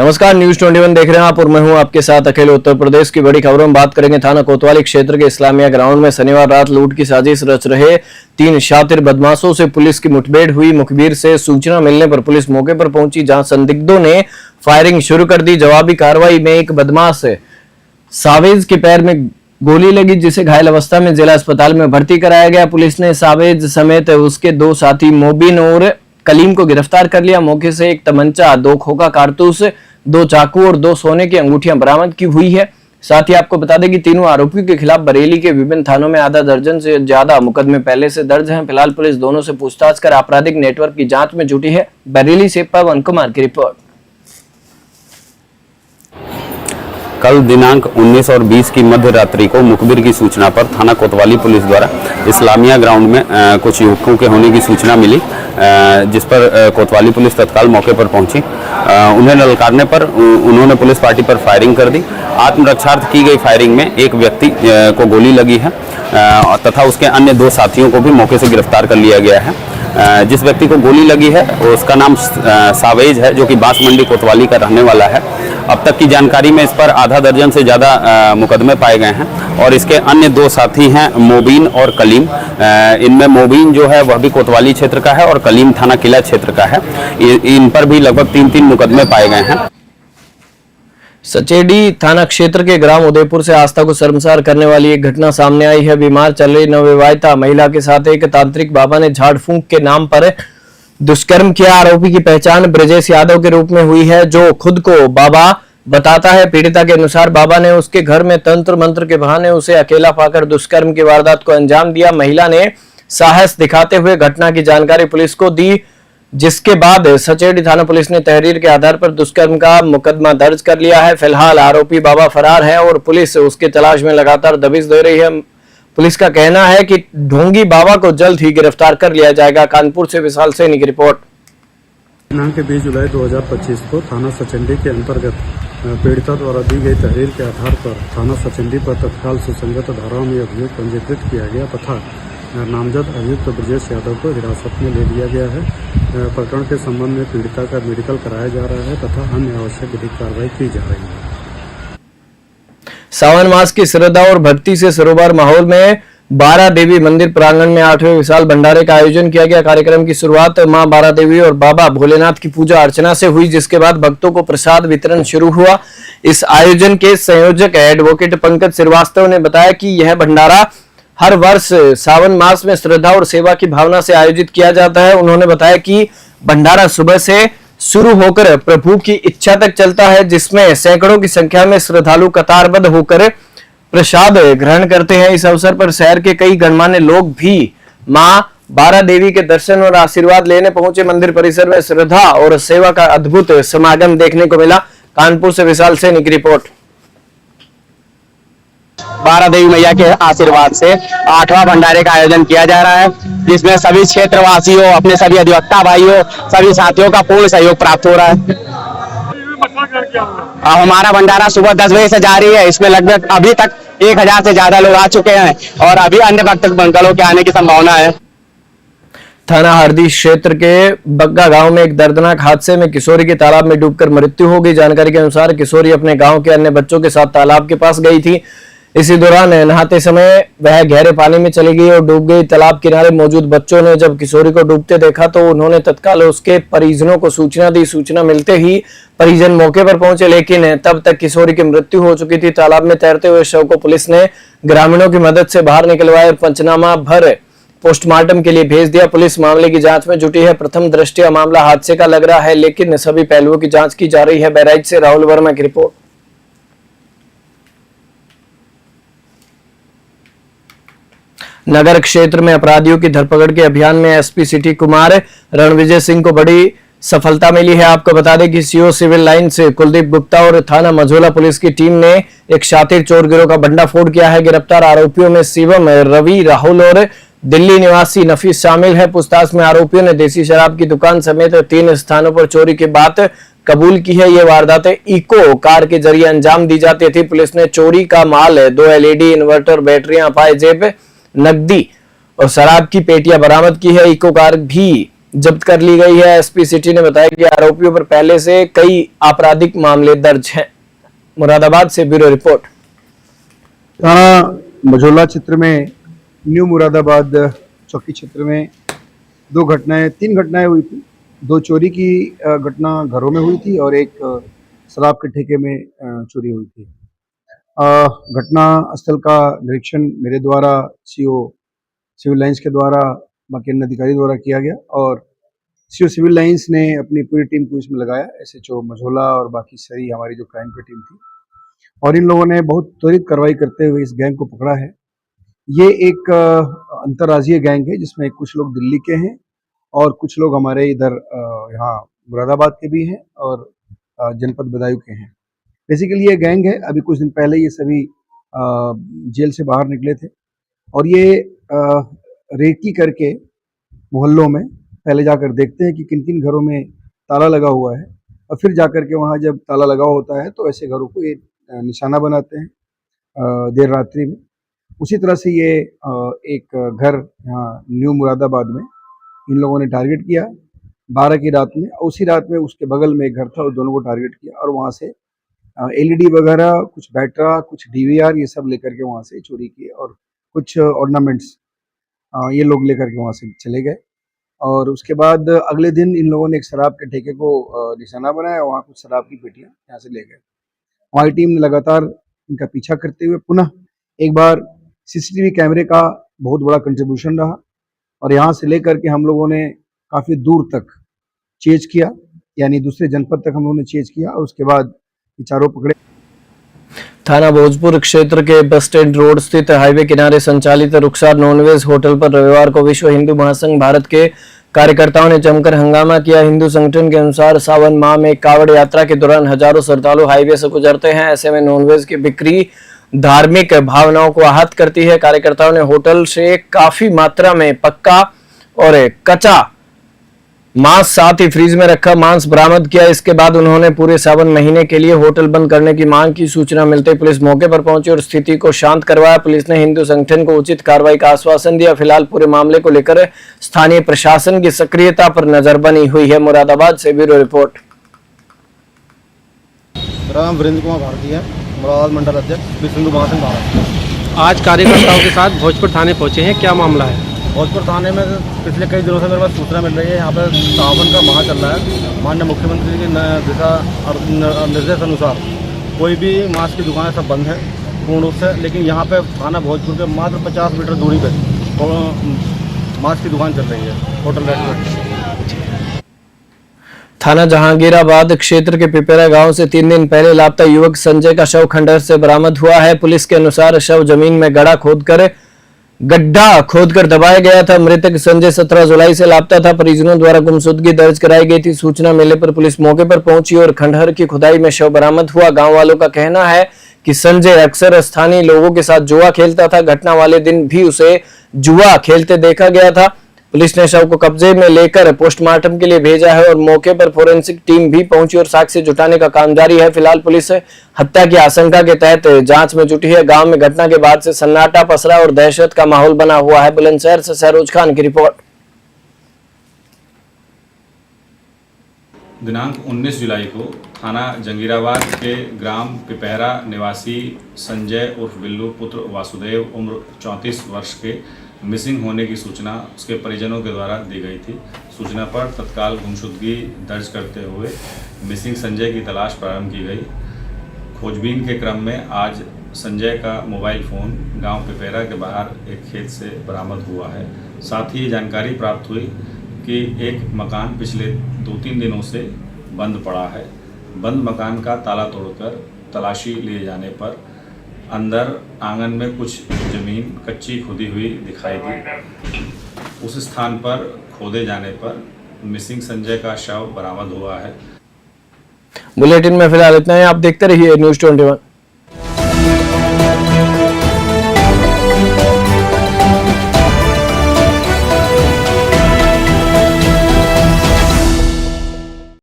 नमस्कार, न्यूज 21 देख रहे हैं आप और मैं हूं आपके साथ अकेले। उत्तर प्रदेश की बड़ी खबरों में बात करेंगे। थाना कोतवाली क्षेत्र के इस्लामिया ग्राउंड में शनिवार रात लूट की साजिश रच रहे 3 शातिर बदमाशों से पुलिस की मुठभेड़ हुई। मुखबिर से सूचना मिलने पर पुलिस मौके पर पहुंची, जहां संदिग्धों ने फायरिंग शुरू कर दी। जवाबी कार्रवाई में एक बदमाश सावेज के पैर में गोली लगी, जिसे घायल अवस्था में जिला अस्पताल में भर्ती कराया गया। पुलिस ने सावेज समेत उसके 2 साथी मोबिन और कलीम को गिरफ्तार कर लिया। मौके से एक तमंचा, 2 खोखा कारतूस, 2 चाकू और 2 सोने की अंगूठियां बरामद की हुई है। साथ ही आपको बता दें कि तीनों आरोपियों के खिलाफ बरेली के विभिन्न थानों में आधा दर्जन से ज्यादा मुकदमे पहले से दर्ज हैं। फिलहाल पुलिस दोनों से पूछताछ कर आपराधिक नेटवर्क की जांच में जुटी है। बरेली से पवन कुमार की रिपोर्ट। कल दिनांक 19 और 20 की मध्य रात्रि को मुखबिर की सूचना पर थाना कोतवाली पुलिस द्वारा इस्लामिया ग्राउंड में कुछ युवकों के होने की सूचना मिली, जिस पर कोतवाली पुलिस तत्काल मौके पर पहुंची। उन्हें ललकारने पर उन्होंने पुलिस पार्टी पर फायरिंग कर दी। आत्मरक्षार्थ की गई फायरिंग में एक व्यक्ति को गोली लगी है तथा उसके अन्य 2 साथियों को भी मौके से गिरफ्तार कर लिया गया है। जिस व्यक्ति को गोली लगी है उसका नाम सावेज है, जो कि बांस मंडी कोतवाली का रहने वाला है। अब तक की जानकारी में इस पर आधा दर्जन से ज़्यादा मुकदमे पाए गए हैं और इसके अन्य 2 साथी हैं मोबिन और कलीम। इनमें मोबिन जो है वह भी कोतवाली क्षेत्र का है और कलीम थाना किला क्षेत्र का है। इन पर भी लगभग 3-3 मुकदमे पाए गए हैं। सचेडी थाना क्षेत्र के ग्राम उदयपुर से आस्था को शर्मसार करने वाली एक घटना सामने आई है। बीमार चल रही नवविवाहिता महिला के साथ एक तांत्रिक बाबा ने झाड़ फूंक के नाम पर दुष्कर्म किया। आरोपी की पहचान ब्रजेश यादव के रूप में हुई है, जो खुद को बाबा बताता है। पीड़िता के अनुसार बाबा ने उसके घर में तंत्र मंत्र के बहाने उसे अकेला पाकर दुष्कर्म की वारदात को अंजाम दिया। महिला ने साहस दिखाते हुए घटना की जानकारी पुलिस को दी, जिसके बाद सचेडी थाना पुलिस ने तहरीर के आधार पर दुष्कर्म का मुकदमा दर्ज कर लिया है। फिलहाल आरोपी बाबा फरार है और पुलिस उसके तलाश में लगातार दबिश दे रही है। पुलिस का कहना है कि ढोंगी बाबा को जल्द ही गिरफ्तार कर लिया जाएगा। कानपुर से विशाल सैनी की रिपोर्ट। दिनांक 20 जुलाई 2025 को थाना सचंडी के अंतर्गत पीड़िता द्वारा दी गई तहरीर के आधार पर थाना सचंडी पर तत्काल सुसंगत धाराओं में अभियोग पंजीकृत किया गया तथा नामजद अभियुक्त ब्रजेश यादव को हिरासत में ले लिया गया है। प्रकरण के संबंध में पीड़िता का मेडिकल कराया जा रहा है तथा अन्य आवश्यक विधिक कार्रवाई की जा रही है। सावन मास की श्रद्धा और भक्ति से सरोवर माहौल में बारा देवी मंदिर प्रांगण में 8वें विशाल भंडारे का आयोजन किया गया। कार्यक्रम की शुरुआत मां बारा देवी और बाबा भोलेनाथ की पूजा अर्चना से हुई, जिसके बाद भक्तों को प्रसाद वितरण शुरू हुआ। इस आयोजन के संयोजक एडवोकेट पंकज श्रीवास्तव ने बताया कि यह भंडारा हर वर्ष सावन मास में श्रद्धा और सेवा की भावना से आयोजित किया जाता है। उन्होंने बताया कि भंडारा सुबह से शुरू होकर प्रभु की इच्छा तक चलता है, जिसमें सैकड़ों की संख्या में श्रद्धालु कतारबद्ध होकर प्रसाद ग्रहण करते हैं। इस अवसर पर शहर के कई गणमान्य लोग भी मां बारा देवी के दर्शन और आशीर्वाद लेने पहुंचे। मंदिर परिसर में श्रद्धा और सेवा का अद्भुत समागम देखने को मिला। कानपुर से विशाल सैनी की रिपोर्ट। बारा देवी मैया के आशीर्वाद से 8वां भंडारे का आयोजन किया जा रहा है, जिसमें सभी क्षेत्रवासियों, अपने सभी अधिवक्ता भाइयों, सभी साथियों का पूर्ण सहयोग प्राप्त हो रहा है। हमारा भंडारा सुबह 10 बजे से जारी है। इसमें लगभग अभी तक 1000 से ज्यादा लोग आ चुके हैं और अभी अन्य भक्तों के आने की संभावना है। थाना हरदी क्षेत्र के बग्गा गांव में एक दर्दनाक हादसे में किशोरी की तालाब में डूबकर मृत्यु हो गई। जानकारी के अनुसार किशोरी अपने गांव के अन्य बच्चों के साथ तालाब के पास गई थी। इसी दौरान नहाते समय वह गहरे पानी में चली गई और डूब गई। तालाब किनारे मौजूद बच्चों ने जब किशोरी को डूबते देखा तो उन्होंने तत्काल उसके परिजनों को सूचना दी। सूचना मिलते ही परिजन मौके पर पहुंचे, लेकिन तब तक किशोरी की मृत्यु हो चुकी थी। तालाब में तैरते हुए शव को पुलिस ने ग्रामीणों की मदद से बाहर निकलवाया और पंचनामा भर पोस्टमार्टम के लिए भेज दिया। पुलिस मामले की जांच में जुटी है। प्रथम दृष्टया मामला हादसे का लग रहा है, लेकिन सभी पहलुओं की जांच की जा रही है। बहराइच से राहुल वर्मा की रिपोर्ट। नगर क्षेत्र में अपराधियों की धरपकड़ के अभियान में एसपी सिटी कुमार रणविजय सिंह को बड़ी सफलता मिली है। आपको बता दें कि सीओ सिविल लाइन से कुलदीप गुप्ता और थाना मझोला पुलिस की टीम ने एक शातिर चोर गिरोह का भंडाफोड़ किया है। गिरफ्तार आरोपियों में शिवम, रवि, राहुल और दिल्ली निवासी नफीस शामिल है। पूछताछ में आरोपियों ने देसी शराब की दुकान समेत 3 स्थानों पर चोरी की बात कबूल की है। ये वारदातें इको कार के जरिए अंजाम दी जाती थी। पुलिस ने चोरी का माल 2 LED इन्वर्टर, बैटरियां, पायजेब, नकदी और शराब की पेटियां बरामद की है। इको कार भी जब्त कर ली गई है। एसपी सिटी ने बताया कि आरोपियों पर पहले से कई आपराधिक मामले दर्ज हैं। मुरादाबाद से ब्यूरो रिपोर्ट। थाना मझौला क्षेत्र में न्यू मुरादाबाद चौकी क्षेत्र में तीन घटनाएं हुई थी। 2 चोरी की घटना घरों में हुई थी और एक शराब के ठेके में चोरी हुई थी। घटना स्थल का निरीक्षण मेरे द्वारा सीओ सिविल लाइंस के द्वारा बाकी अन्य अधिकारी द्वारा किया गया और सीओ सिविल लाइंस ने अपनी पूरी टीम को इसमें लगाया। एसएचओ मझौला और बाकी सारी हमारी जो क्राइम की टीम थी और इन लोगों ने बहुत त्वरित कार्रवाई करते हुए इस गैंग को पकड़ा है। ये एक अंतर्राज्यीय गैंग है जिसमें कुछ लोग दिल्ली के हैं और कुछ लोग हमारे इधर यहाँ मुरादाबाद के भी हैं और जनपद बदायूं के हैं। बेसिकली ये गैंग है। अभी कुछ दिन पहले ये सभी जेल से बाहर निकले थे और ये रेकी करके मोहल्लों में पहले जाकर देखते हैं कि किन किन घरों में ताला लगा हुआ है और फिर जाकर के वहाँ जब ताला लगा होता है तो ऐसे घरों को ये निशाना बनाते हैं देर रात्रि में। उसी तरह से ये एक घर यहाँ न्यू मुरादाबाद में इन लोगों ने टारगेट किया 12 की रात में। उसी रात में उसके बगल में एक घर था, उस दोनों को टारगेट किया और वहाँ से एलईडी वगैरह, कुछ बैटरा, कुछ डीवीआर ये सब लेकर के वहाँ से चोरी किए और कुछ ऑर्नामेंट्स ये लोग लेकर के वहाँ से चले गए। और उसके बाद अगले दिन इन लोगों ने एक शराब के ठेके को निशाना बनाया, वहाँ कुछ शराब की पेटियाँ यहाँ से ले गए। हमारी टीम ने लगातार इनका पीछा करते हुए पुनः एक बार सीसीटीवी कैमरे का बहुत बड़ा कंट्रीब्यूशन रहा और यहाँ से लेकर के हम लोगों ने काफ़ी दूर तक चेज किया, यानी दूसरे जनपद तक हम लोगों ने चेज किया और उसके बाद ये चारों पकड़े। थाना भोजपुर क्षेत्र के बस स्टैंड रोड स्थित हाईवे किनारे संचालित रुखसार नॉनवेज होटल पर रविवार को विश्व हिंदू महासंघ भारत के कार्यकर्ताओं ने जमकर हंगामा किया। हिंदू संगठन के अनुसार सावन माह में कावड़ यात्रा के दौरान हजारों श्रद्धालु हाईवे से गुजरते हैं। ऐसे में नॉनवेज की बिक्री धार्मिक भावनाओं को आहत करती है। कार्यकर्ताओं ने होटल से काफी मात्रा में पक्का और कच्चा मांस साथ ही फ्रीज में रखा मांस बरामद किया। इसके बाद उन्होंने पूरे सावन महीने के लिए होटल बंद करने की मांग की। सूचना मिलते ही पुलिस मौके पर पहुंची और स्थिति को शांत करवाया। पुलिस ने हिंदू संगठन को उचित कार्रवाई का आश्वासन दिया। फिलहाल पूरे मामले को लेकर स्थानीय प्रशासन की सक्रियता पर नजर बनी हुई है। मुरादाबाद से ब्यूरो रिपोर्ट। मेरा नाम वीरेंद्र कुमार भारती है, मुरादाबाद मंडल अध्यक्ष विश्व हिंदू महासंघ भारत। आज कार्यकर्ताओं के साथ भोजपुर थाने पहुंचे हैं, क्या मामला है? भोजपुर थाने में पिछले कई दिनों से मेरे पास सूचना मिल रही है, यहाँ पर सावन का माह चल रहा है। माननीय मुख्यमंत्री के दिशा और निर्देश अनुसार कोई भी मांस की दुकानें सब बंद है पूर्ण रूप से, लेकिन यहाँ पे थाना भोजपुर के मात्र 50 मीटर दूरी पर मांस की दुकान चल रही है, होटल रेस्टोरेंट। थाना जहांगीराबाद क्षेत्र के पिपेरा गांव से 3 दिन पहले लापता युवक संजय का शव खंडहर से बरामद हुआ है। पुलिस के अनुसार शव जमीन में गड्ढा खोदकर दबाया गया था। मृतक संजय 17 जुलाई से लापता था। परिजनों द्वारा गुमशुदगी दर्ज कराई गई थी। सूचना मिलने पर पुलिस मौके पर पहुंची और खंडहर की खुदाई में शव बरामद हुआ। गांव वालों का कहना है कि संजय अक्सर स्थानीय लोगों के साथ जुआ खेलता था। घटना वाले दिन भी उसे जुआ खेलते देखा गया था। पुलिस ने शव को कब्जे में लेकर पोस्टमार्टम के लिए भेजा है और मौके पर फोरेंसिक टीम भी पहुंची और साक्ष्य जुटाने का काम जारी है। फिलहाल पुलिस हत्या की आशंका के तहत जांच में जुटी है। गांव में घटना के बाद से सन्नाटा पसरा और दहशत का माहौल बना हुआ है। बुलंदशहर से सरोज खान की रिपोर्ट। दिनांक 19 जुलाई को थाना जंगीराबाद के ग्राम पिपहरा निवासी संजय उर्फ बिल्लू पुत्र वासुदेव उम्र 34 वर्ष के मिसिंग होने की सूचना उसके परिजनों के द्वारा दी गई थी। सूचना पर तत्काल गुमशुदगी दर्ज करते हुए मिसिंग संजय की तलाश प्रारंभ की गई। खोजबीन के क्रम में आज संजय का मोबाइल फ़ोन गांव पिपेरा के बाहर एक खेत से बरामद हुआ है। साथ ही जानकारी प्राप्त हुई कि एक मकान पिछले 2-3 दिनों से बंद पड़ा है। बंद मकान का ताला तोड़कर तलाशी लिए जाने पर अंदर आंगन में कुछ ज़मीन कच्ची खुदी हुई दिखाई दी। उस स्थान पर खोदे जाने पर मिसिंग संजय का शव बरामद हुआ है। बुलेटिन में फिलहाल इतना ही। आप देखते रहिए न्यूज़ 21।